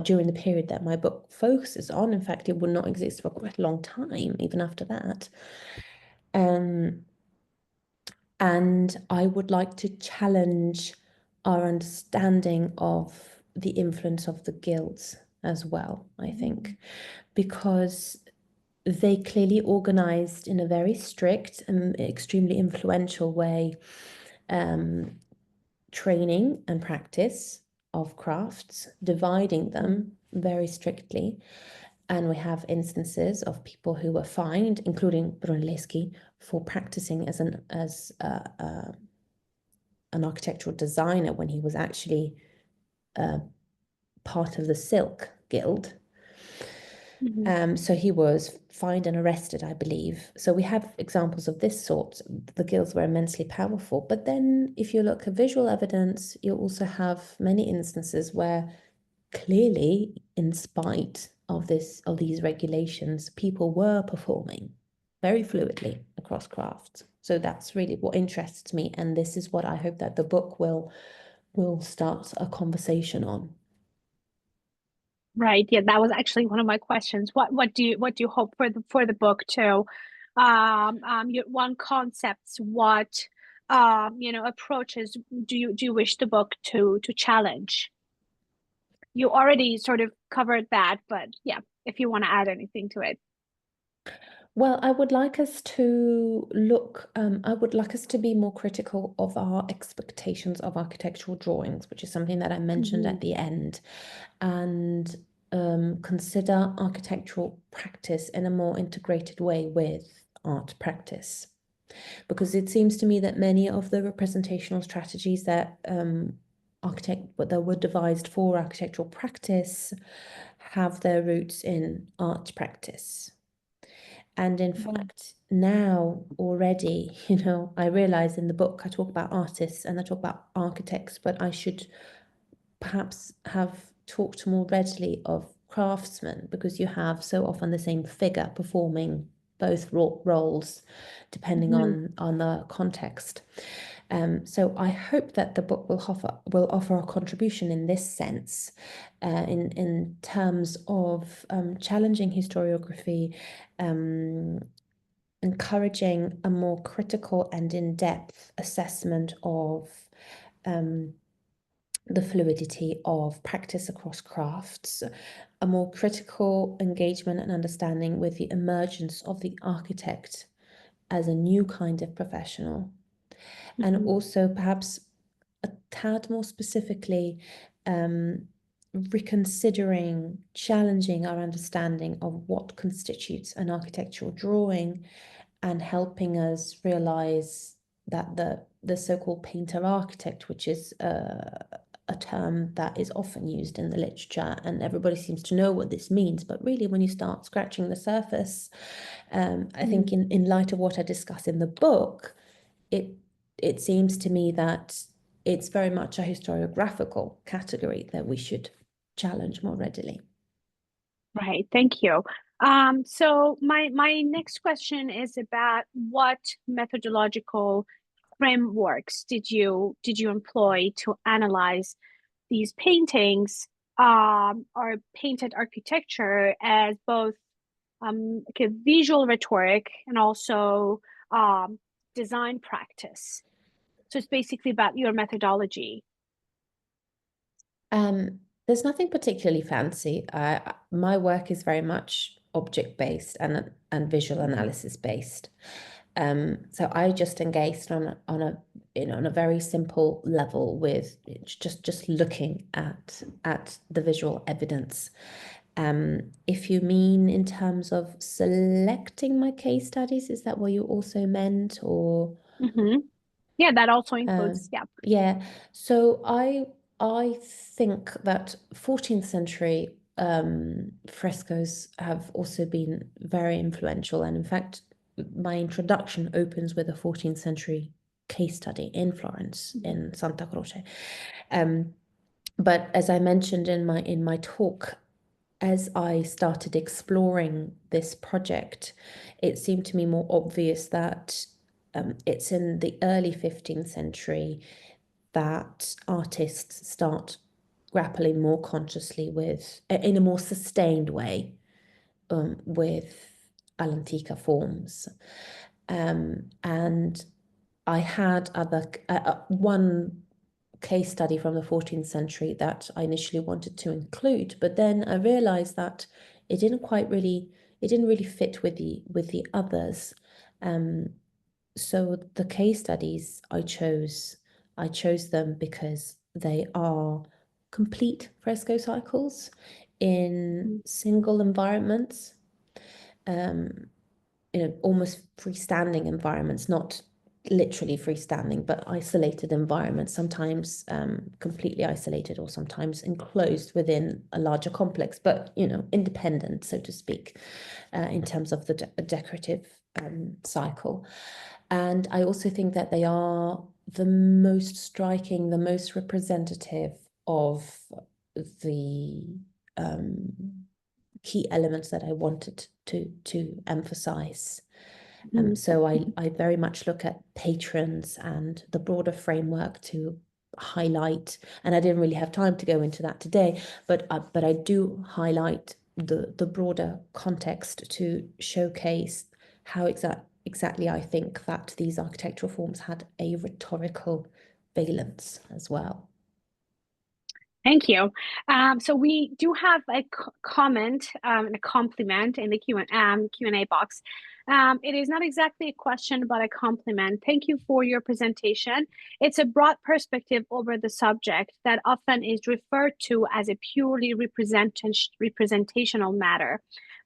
during the period that my book focuses on. In fact, it would not exist for quite a long time, even after that. And I would like to challenge our understanding of the influence of the guilds as well, I think, because they clearly organized in a very strict and extremely influential way training and practice of crafts, dividing them very strictly. And we have instances of people who were fined, including Brunelleschi, for practicing as an architectural designer when he was actually part of the Silk Guild. So he was fined and arrested, I believe. So we have examples of this sort. The guilds were immensely powerful. But then if you look at visual evidence, you also have many instances where clearly, in spite of these regulations, people were performing very fluidly across crafts. So that's really what interests me. And this is what I hope that the book will start a conversation on. Right. Yeah, that was actually one of my questions. What do you hope for the book to one concepts, what approaches do you wish the book to challenge? You already sort of covered that, but yeah, if you want to add anything to it. Well, I would like us to I would like us to be more critical of our expectations of architectural drawings, which is something that I mentioned at the end, and consider architectural practice in a more integrated way with art practice. Because it seems to me that many of the representational strategies that that were devised for architectural practice have their roots in art practice. And in fact, now already, I realize in the book I talk about artists and I talk about architects, but I should perhaps have talked more readily of craftsmen, because you have so often the same figure performing both roles depending on the context. So I hope that the book will offer a contribution in this sense, in terms of challenging historiography, encouraging a more critical and in-depth assessment of the fluidity of practice across crafts, a more critical engagement and understanding with the emergence of the architect as a new kind of professional, and also perhaps a tad more specifically reconsidering, challenging our understanding of what constitutes an architectural drawing, and helping us realize that the so-called painter architect, which is a term that is often used in the literature and everybody seems to know what this means, but really when you start scratching the surface, I think in light of what I discuss in the book, it seems to me that it's very much a historiographical category that we should challenge more readily. Right, thank you. So my next question is about what methodological frameworks did you employ to analyze these paintings or painted architecture as both like a visual rhetoric and also design practice? So it's basically about your methodology. There's nothing particularly fancy. My work is very much object-based and visual analysis based. So I just engaged on a very simple level with just looking at the visual evidence. If you mean in terms of selecting my case studies, is that what you also meant, or? Yeah, that also includes, yeah. Yeah, so I think that 14th century frescoes have also been very influential, and in fact, my introduction opens with a 14th century case study in Florence, in Santa Croce. But as I mentioned in my talk, as I started exploring this project, it seemed to me more obvious that it's in the early 15th century that artists start grappling more consciously with, in a more sustained way, with all'antica forms. And I had one case study from the 14th century that I initially wanted to include, but then I realized that it didn't really fit with the others. So the case studies I chose them because they are complete fresco cycles in single environments, almost freestanding environments, not literally freestanding, but isolated environments, sometimes completely isolated or sometimes enclosed within a larger complex, but, you know, independent, so to speak, in terms of the decorative cycle. And I also think that they are the most striking, the most representative of the key elements that I wanted to emphasize. So I very much look at patrons and the broader framework to highlight, and I didn't really have time to go into that today, but I do highlight the broader context to showcase how exactly I think that these architectural forms had a rhetorical valence as well. Thank you. So we do have a comment and a compliment in the Q&A box. It is not exactly a question, but a compliment. Thank you for your presentation. It's a broad perspective over the subject that often is referred to as a purely representational matter,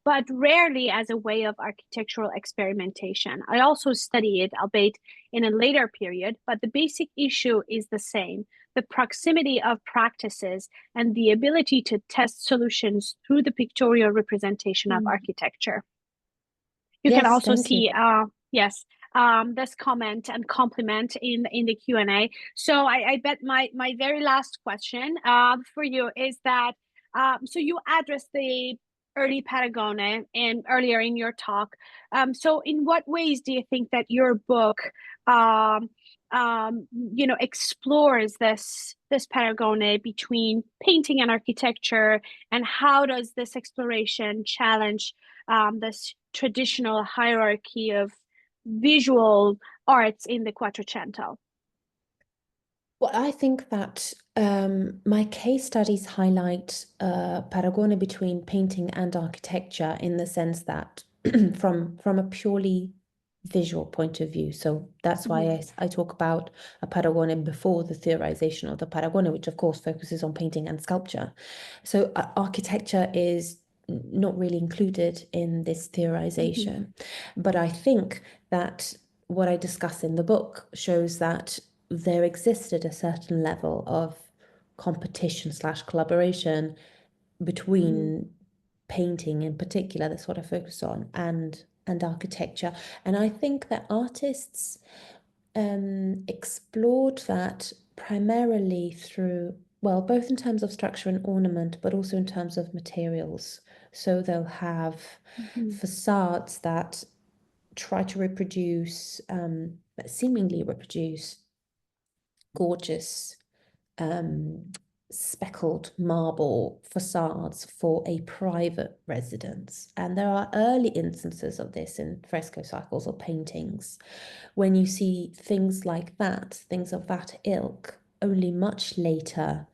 but rarely as a way of architectural experimentation. I also study it, albeit in a later period, but the basic issue is the same: the proximity of practices and the ability to test solutions through the pictorial representation of architecture. You can also see, yes, this comment and compliment in the Q&A. So I bet my very last question for you is that, so you addressed the early Patagone earlier in your talk. So in what ways do you think that your book you know, explores this Patagone between painting and architecture, and how does this exploration challenge this traditional hierarchy of visual arts in the Quattrocento? Well, I think that my case studies highlight Paragone between painting and architecture in the sense that from a purely visual point of view. So that's why I talk about a Paragone before the theorization of the Paragone, which of course focuses on painting and sculpture. So architecture is not really included in this theorization. But I think that what I discuss in the book shows that there existed a certain level of competition / collaboration between painting in particular, that's what I focus on, and architecture. And I think that artists explored that primarily through, well, both in terms of structure and ornament, but also in terms of materials. So they'll have facades that try to reproduce, seemingly reproduce gorgeous speckled marble facades for a private residence. And there are early instances of this in fresco cycles or paintings when you see things like that, things of that ilk, only much later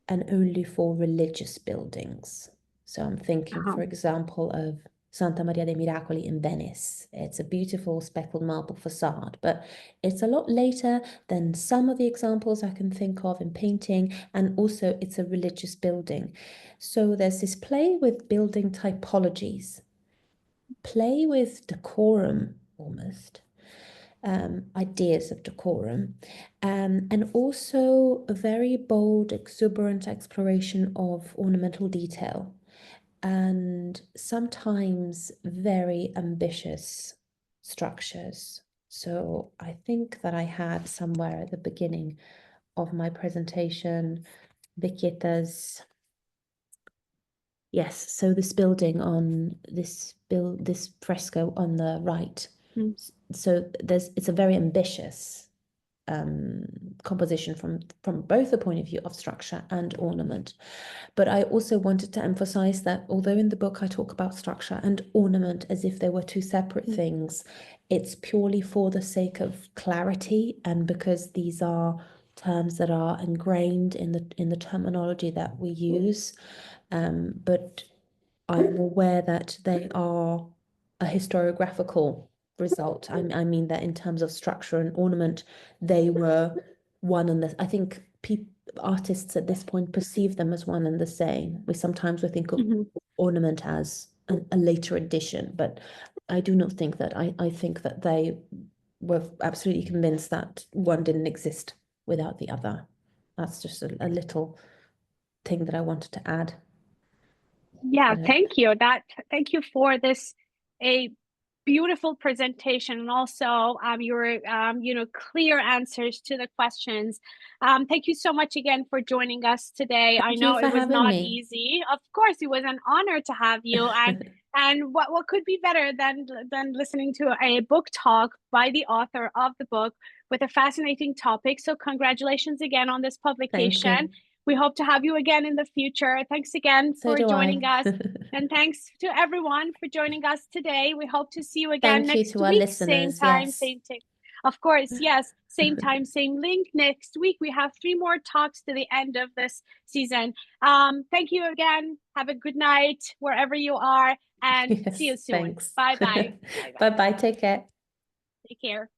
and only for religious buildings. So I'm thinking, for example, of Santa Maria dei Miracoli in Venice. It's a beautiful speckled marble facade, but it's a lot later than some of the examples I can think of in painting, and also it's a religious building. So there's this play with building typologies, play with decorum almost, ideas of decorum, and also a very bold, exuberant exploration of ornamental detail, and sometimes very ambitious structures. So I think that I had somewhere at the beginning of my presentation, Vecchieta's, yes, so this building on this fresco on the right. So it's a very ambitious composition from both the point of view of structure and ornament. But I also wanted to emphasize that although in the book I talk about structure and ornament as if they were two separate things, it's purely for the sake of clarity and because these are terms that are ingrained in the terminology that we use. But I'm aware that they are a historiographical result. I mean that in terms of structure and ornament, they were one and the. I think artists at this point perceive them as one and the same. We sometimes think of ornament as a later addition, but I do not think that. I think that they were absolutely convinced that one didn't exist without the other. That's just a little thing that I wanted to add. Yeah, thank you. Thank you for this a beautiful presentation, and also your clear answers to the questions. Thank you so much again for joining us today. I Thank you know for it was having not me. easy. Of course, it was an honor to have you, and what could be better than listening to a book talk by the author of the book with a fascinating topic. So congratulations again on this publication. Thank you. We hope to have you again in the future. Thanks again So for do joining I. us. And thanks to everyone for joining us today. We hope to see you again Thank you next to our week. Same listeners. time, Yes. same thing. Of course, yes. Same time, same link. Next week, we have 3 more talks to the end of this season. Thank you again. Have a good night wherever you are, and Yes, see you soon. thanks. Bye-bye. Bye-bye. Take care. Take care.